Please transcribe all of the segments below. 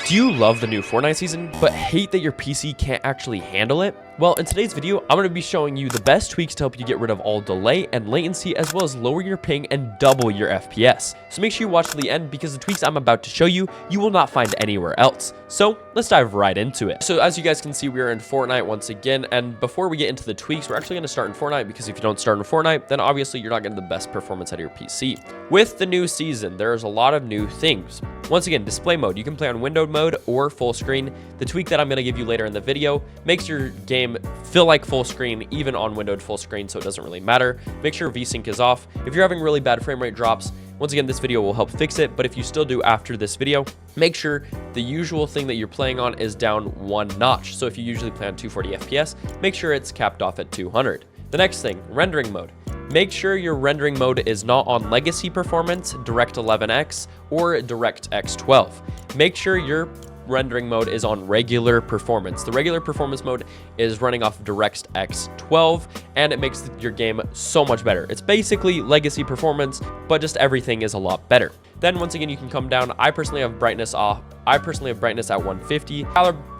Do you love the new Fortnite season, but hate that your PC can't actually handle it? Well, in today's video, I'm going to be showing you the best tweaks to help you get rid of all delay and latency, as well as lower your ping and double your FPS. So make sure you watch to the end, because the tweaks I'm about to show you, you will not find anywhere else. So let's dive right into it. So as you guys can see, we are in Fortnite once again, and before we get into the tweaks, we're actually going to start in Fortnite, because if you don't start in Fortnite, then obviously you're not getting the best performance out of your PC. With the new season, there's a lot of new things. Once again, display mode, you can play on windowed mode or full screen. The tweak that I'm going to give you later in the video makes your game feel like full screen even on windowed full screen, so it doesn't really matter. Make sure VSync is off. If you're having really bad frame rate drops, once again, this video will help fix it, but if you still do after this video, make sure the usual thing that you're playing on is down one notch. So if you usually play on 240 FPS, make sure it's capped off at 200. The next thing, rendering mode. Make sure your rendering mode is not on legacy performance, DirectX or DirectX 12. Make sure your rendering mode is on regular performance. The regular performance mode is running off DirectX 12, and it makes your game so much better. It's basically legacy performance, but just everything is a lot better. Then once again, you can come down. I personally have brightness off. I personally have brightness at 150.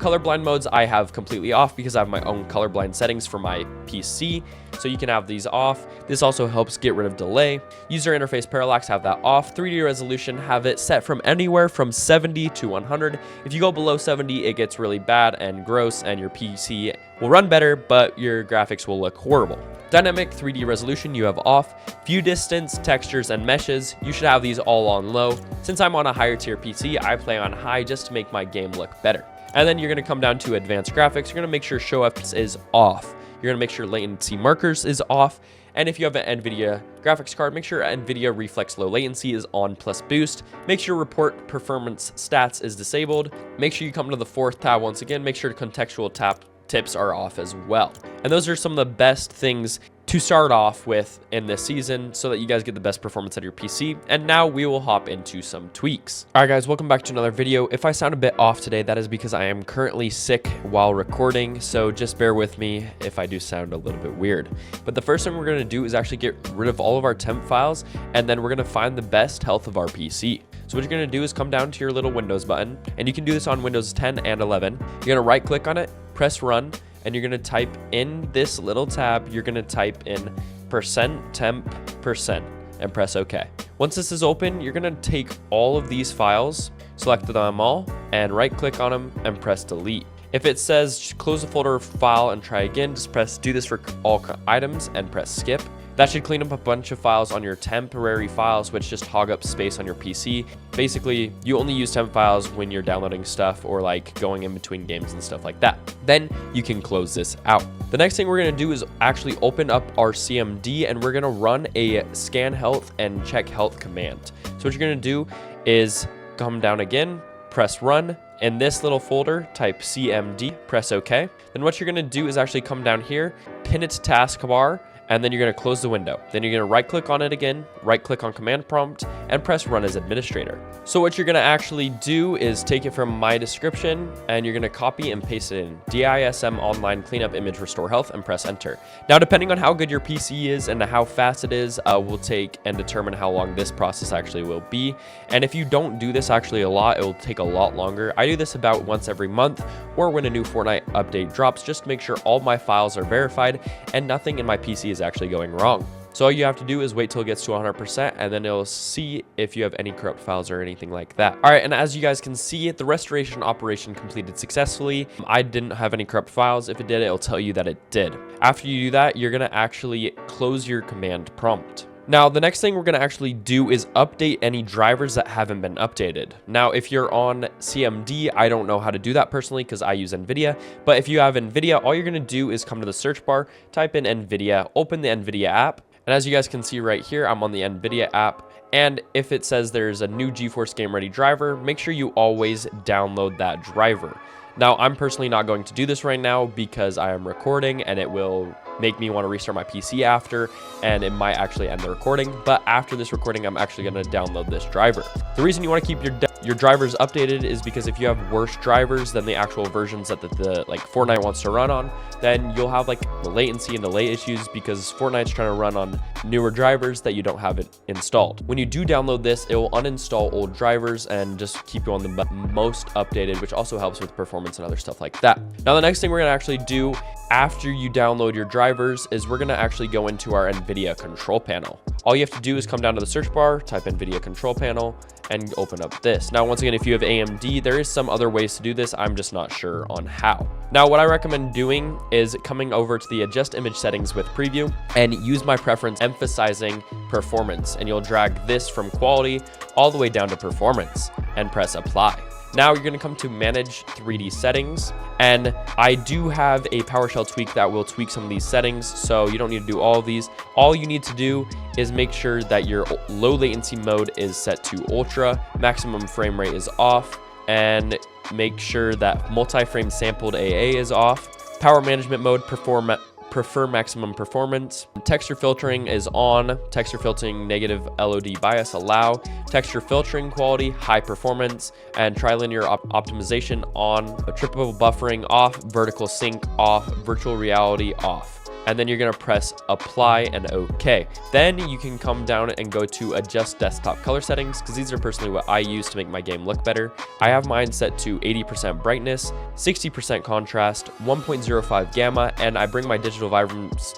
Colorblind modes I have completely off, because I have my own colorblind settings for my PC, so you can have these off. This also helps get rid of delay. User interface parallax, have that off. 3D resolution, have it set from anywhere from 70 to 100. If you go below 70, it gets really bad and gross, and your PC will run better, but your graphics will look horrible. Dynamic 3D resolution you have off. View distance, textures, and meshes, you should have these all on low. Since I'm on a higher tier PC, I play on high just to make my game look better. And then you're going to come down to advanced graphics. You're going to make sure show FPS is off. You're going to make sure latency markers is off. And if you have an Nvidia graphics card, make sure Nvidia reflex low latency is on plus boost. Make sure report performance stats is disabled. Make sure you come to the fourth tab once again. Make sure contextual tips are off as well. And those are some of the best things to start off with in this season, so that you guys get the best performance out of your PC. And now we will hop into some tweaks. All right, guys, welcome back to another video. If I sound a bit off today, that is because I am currently sick while recording, so just bear with me if I do sound a little bit weird. But the first thing we're going to do is actually get rid of all of our temp files, and then we're going to find the best health of our PC. So what you're going to do is come down to your little Windows button, and you can do this on Windows 10 and 11. You're going to right click on it, press run, and you're going to type in this little tab, you're going to type in %temp% and press OK. Once this is open, you're going to take all of these files, select them all, and right click on them and press delete. If it says close the folder file and try again, just press do this for all items and press skip. That should clean up a bunch of files on your temporary files, which just hog up space on your PC. Basically, you only use temp files when you're downloading stuff or like going in between games and stuff like that. Then you can close this out. The next thing we're going to do is actually open up our CMD, and we're going to run a scan health and check health command. So what you're going to do is come down again, press run. In this little folder, type CMD, press OK. Then what you're going to do is actually come down here, pin it to taskbar, and then you're going to close the window. Then you're going to right click on it again, right click on command prompt, and press run as administrator. So what you're going to actually do is take it from my description, and you're going to copy and paste it in DISM online cleanup image restore health, and press enter. Now, depending on how good your PC is and how fast it is, will take and determine how long this process actually will be. And if you don't do this actually a lot, it will take a lot longer. I do this about once every month, or when a new Fortnite update drops, just to make sure all my files are verified and nothing in my PC is actually going wrong. So all you have to do is wait till it gets to 100%, and then it'll see if you have any corrupt files or anything like that. All right, and as you guys can see, the restoration operation completed successfully. I didn't have any corrupt files. If it did, it'll tell you that it did. After you do that, you're going to actually close your command prompt. Now, the next thing we're going to actually do is update any drivers that haven't been updated. Now, if you're on CMD, I don't know how to do that personally, because I use Nvidia. But if you have Nvidia, all you're going to do is come to the search bar, type in Nvidia, open the Nvidia app. And as you guys can see right here, I'm on the Nvidia app. And if it says there's a new GeForce Game Ready driver, make sure you always download that driver. Now, I'm personally not going to do this right now because I am recording, and it will make me want to restart my PC after, and it might actually end the recording. But after this recording, I'm actually going to download this driver. The reason you want to keep your your drivers updated is because if you have worse drivers than the actual versions that the like Fortnite wants to run on, then you'll have like the latency and delay issues because Fortnite's trying to run on newer drivers that you don't have it installed. When you do download this, it will uninstall old drivers and just keep you on the most updated, which also helps with performance and other stuff like that. Now, the next thing we're gonna actually do after you download your drivers is we're gonna actually go into our Nvidia control panel. All you have to do is come down to the search bar, type Nvidia control panel, and open up this. Now, once again, if you have AMD, there is some other ways to do this. I'm just not sure on how. Now, what I recommend doing is coming over to the adjust image settings with preview and use my preference emphasizing performance. And you'll drag this from quality all the way down to performance and press apply. Now you're going to come to manage 3D settings, and I do have a PowerShell tweak that will tweak some of these settings, so you don't need to do all of these. All you need to do is make sure that your low latency mode is set to ultra, maximum frame rate is off, and make sure that multi-frame sampled AA is off. Power management mode, prefer maximum performance. Texture filtering is on. Texture filtering negative LOD bias allow. Texture filtering quality high performance, and trilinear optimization on. Triple buffering off. Vertical sync off. Virtual reality off. And then you're gonna press apply and OK. Then you can come down and go to adjust desktop color settings, because these are personally what I use to make my game look better. I have mine set to 80% brightness, 60% contrast, 1.05 gamma, and I bring my digital vibrance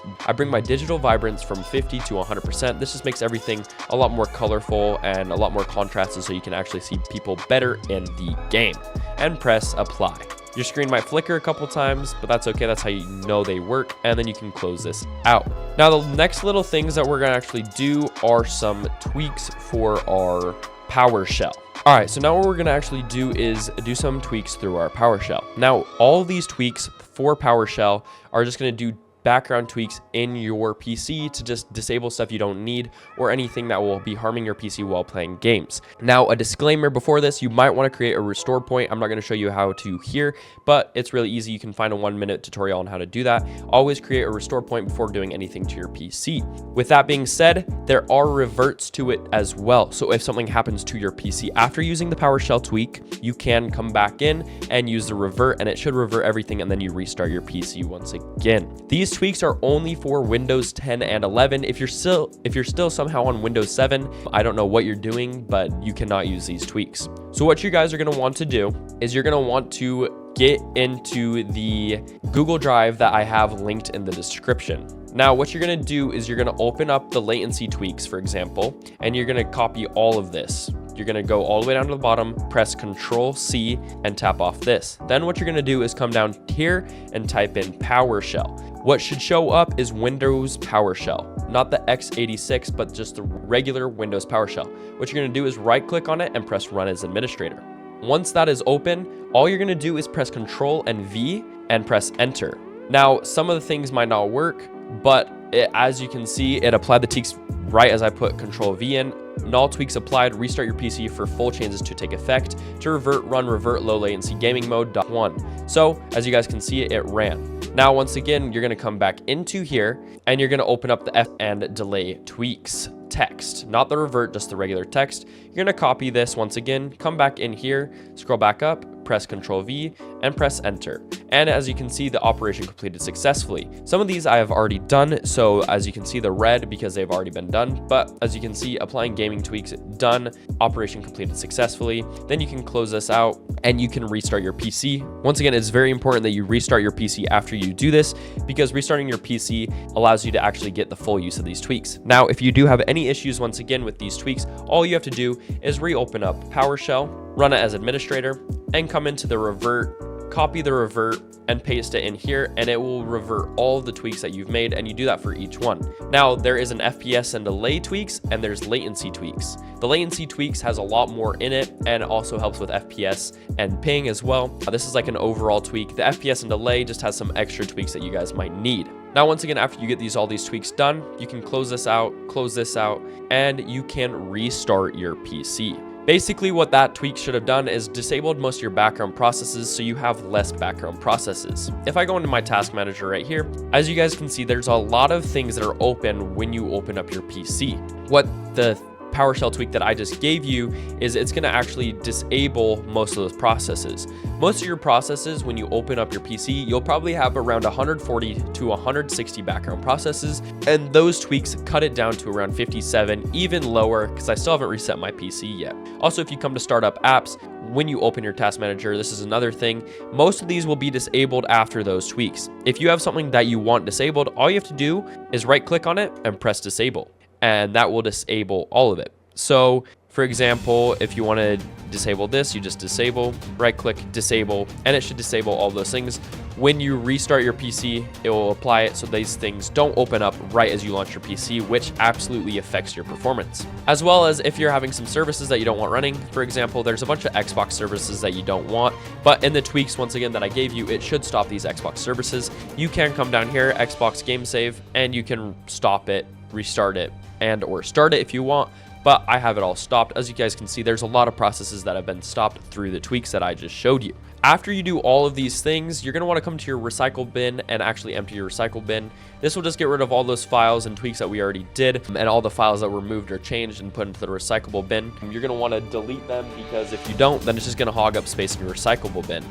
from 50 to 100%. This just makes everything a lot more colorful and a lot more contrasted, so you can actually see people better in the game. And press apply. Your screen might flicker a couple times, but that's okay. That's how you know they work. And then you can close this out. Now, the next little things that we're gonna actually do are some tweaks for our PowerShell. All right, so now what we're gonna actually do is do some tweaks through our PowerShell. Now, all these tweaks for PowerShell are just gonna do background tweaks in your PC to just disable stuff you don't need or anything that will be harming your PC while playing games. Now, a disclaimer before this, you might want to create a restore point. I'm not going to show you how to here, but it's really easy. You can find a 1-minute tutorial on how to do that. Always create a restore point before doing anything to your PC. With that being said, there are reverts to it as well. So if something happens to your PC after using the PowerShell tweak, you can come back in and use the revert, and it should revert everything, and then you restart your PC once again. These tweaks are only for Windows 10 and 11. If you're still somehow on Windows 7, I don't know what you're doing, but you cannot use these tweaks. So what you guys are going to want to do is you're going to want to get into the Google Drive that I have linked in the description. Now, what you're going to do is you're going to open up the latency tweaks, for example, and you're going to copy all of this. You're going to go all the way down to the bottom, press Ctrl C, and tap off this. Then what you're going to do is come down here and type in PowerShell. What should show up is Windows PowerShell, not the x86, but just the regular Windows PowerShell. What you're going to do is right click on it and press Run as Administrator. Once that is open, all you're going to do is press Ctrl and V and press Enter. Now, some of the things might not work, but as you can see, it applied the tweaks right as I put Ctrl V in. Null tweaks applied. Restart your PC for full changes to take effect. To revert, run revert low latency gaming mode .1. So as you guys can see, it ran. Now, once again, you're going to come back into here and you're going to open up the F and delay tweaks text, not the revert, just the regular text. You're going to copy this once again, come back in here, scroll back up, press Ctrl V and press Enter. And as you can see, the operation completed successfully. Some of these I have already done. So as you can see, the red because they've already been done. But as you can see, applying gaming tweaks done, operation completed successfully. Then you can close this out and you can restart your PC. Once again, it's very important that you restart your PC after you do this, because restarting your PC allows you to actually get the full use of these tweaks. Now, if you do have any issues, once again, with these tweaks, all you have to do is reopen up PowerShell, run it as administrator, and come into the revert, copy the revert, and paste it in here, and it will revert all of the tweaks that you've made, and you do that for each one. Now, there is an FPS and delay tweaks, and there's latency tweaks. The latency tweaks has a lot more in it, and also helps with FPS and ping as well. This is like an overall tweak. The FPS and delay just has some extra tweaks that you guys might need. Now, once again, after you get all these tweaks done, you can close this out, and you can restart your PC. Basically, what that tweak should have done is disabled most of your background processes, so you have less background processes. If I go into my task manager right here, as you guys can see, there's a lot of things that are open when you open up your PC. What the PowerShell tweak that I just gave you is it's going to actually disable most of those processes. Most of your processes, when you open up your PC, you'll probably have around 140 to 160 background processes, and those tweaks cut it down to around 57, even lower, because I still haven't reset my PC yet. Also, if you come to start up apps, when you open your task manager, this is another thing, most of these will be disabled after those tweaks. If you have something that you want disabled, all you have to do is right click on it and press disable, and that will disable all of it. So for example, if you want to disable this, you just disable, right click, disable, and it should disable all those things. When you restart your PC, it will apply it so these things don't open up right as you launch your PC, which absolutely affects your performance. As well as if you're having some services that you don't want running. For example, there's a bunch of Xbox services that you don't want, but in the tweaks, once again, that I gave you, it should stop these Xbox services. You can come down here, Xbox Game Save, and you can stop it, restart it, and or start it if you want. But I have it all stopped. As you guys can see, there's a lot of processes that have been stopped through the tweaks that I just showed you. After you do all of these things, you're going to want to come to your recycle bin and actually empty your recycle bin. This will just get rid of all those files and tweaks that we already did, and all the files that were moved or changed and put into the recyclable bin. You're going to want to delete them, because if you don't, then it's just going to hog up space in your recyclable bin.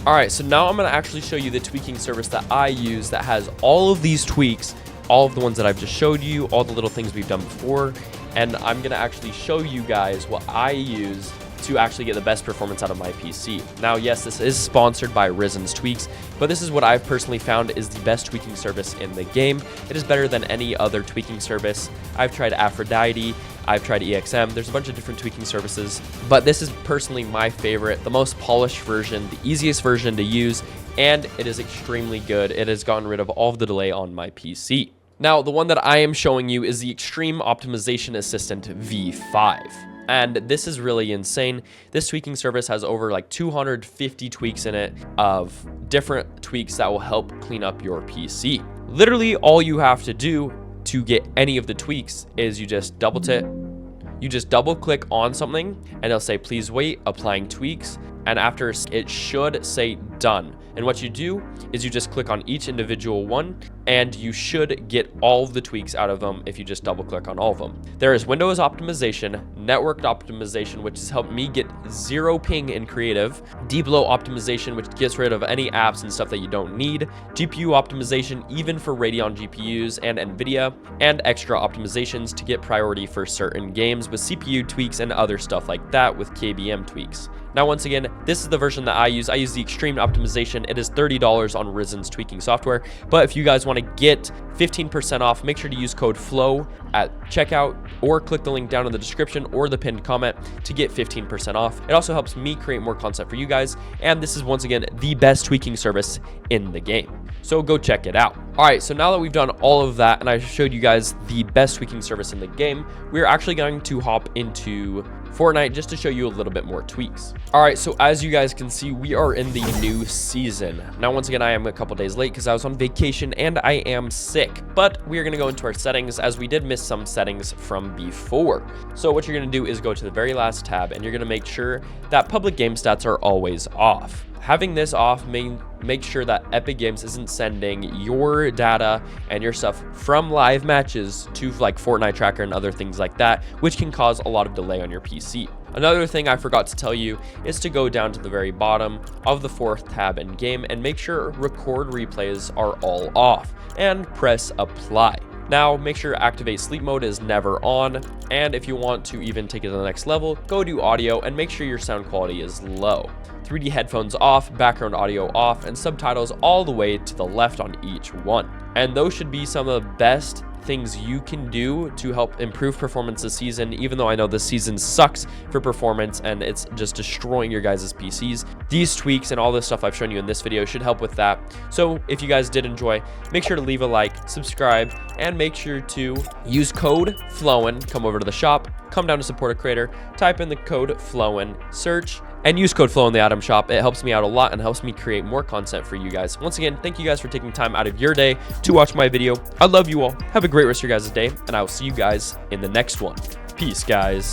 All right, so now I'm going to actually show you the tweaking service that I use that has all of these tweaks, all of the ones that I've just showed you, all the little things we've done before. And I'm going to actually show you guys what I use to actually get the best performance out of my PC. Now, yes, this is sponsored by Risen's Tweaks, but this is what I've personally found is the best tweaking service in the game. It is better than any other tweaking service. I've tried Aphrodite, I've tried EXM, there's a bunch of different tweaking services, but this is personally my favorite, the most polished version, the easiest version to use, and it is extremely good. It has gotten rid of all of the delay on my PC. Now, the one that I am showing you is the Extreme Optimization Assistant V5. And this is really insane. This tweaking service has over like 250 tweaks in it of different tweaks that will help clean up your PC. Literally, all you have to do to get any of the tweaks is you just double click on something and it'll say, please wait, applying tweaks. And after it should say done. And what you do is you just click on each individual one and you should get all of the tweaks out of them if you just double click on all of them. There is Windows optimization, networked optimization, which has helped me get 0 ping in creative, deep low optimization, which gets rid of any apps and stuff that you don't need, GPU optimization, even for Radeon GPUs and Nvidia, and extra optimizations to get priority for certain games with CPU tweaks and other stuff like that with KBM tweaks. Now, once again, this is the version that I use. I use the Extreme Optimization. It is $30 on Risen's tweaking software. But if you guys want to get 15% off, make sure to use code FLOW at checkout or click the link down in the description or the pinned comment to get 15% off. It also helps me create more content for you guys. And this is, once again, the best tweaking service in the game. So go check it out. All right, so now that we've done all of that and I showed you guys the best tweaking service in the game, we're actually going to hop into Fortnite just to show you a little bit more tweaks. All right, so as you guys can see, we are in the new season. Now, once again, I am a couple days late because I was on vacation and I am sick, but we are gonna go into our settings as we did miss some settings from before. So what you're gonna do is go to the very last tab and you're gonna make sure that public game stats are always off. Having this off make sure that Epic Games isn't sending your data and your stuff from live matches to like Fortnite Tracker and other things like that, which can cause a lot of delay on your PC. Another thing I forgot to tell you is to go down to the very bottom of the 4th tab in game and make sure record replays are all off and press apply. Now, make sure activate sleep mode is never on, and if you want to even take it to the next level, go to audio and make sure your sound quality is low. 3D headphones off, background audio off, and subtitles all the way to the left on each one. And those should be some of the best things you can do to help improve performance this season, even though I know this season sucks for performance and it's just destroying your guys' PCs. These tweaks and all this stuff I've shown you in this video should help with that. So if you guys did enjoy, make sure to leave a like, subscribe, and make sure to use code FLOWIN, come over to the shop, come down to support a creator, type in the code FLOWIN, search, and use code FLOW in the item shop. It helps me out a lot and helps me create more content for you guys. Once again, thank you guys for taking time out of your day to watch my video. I love you all. Have a great rest of your guys' day, and I will see you guys in the next one. Peace, guys.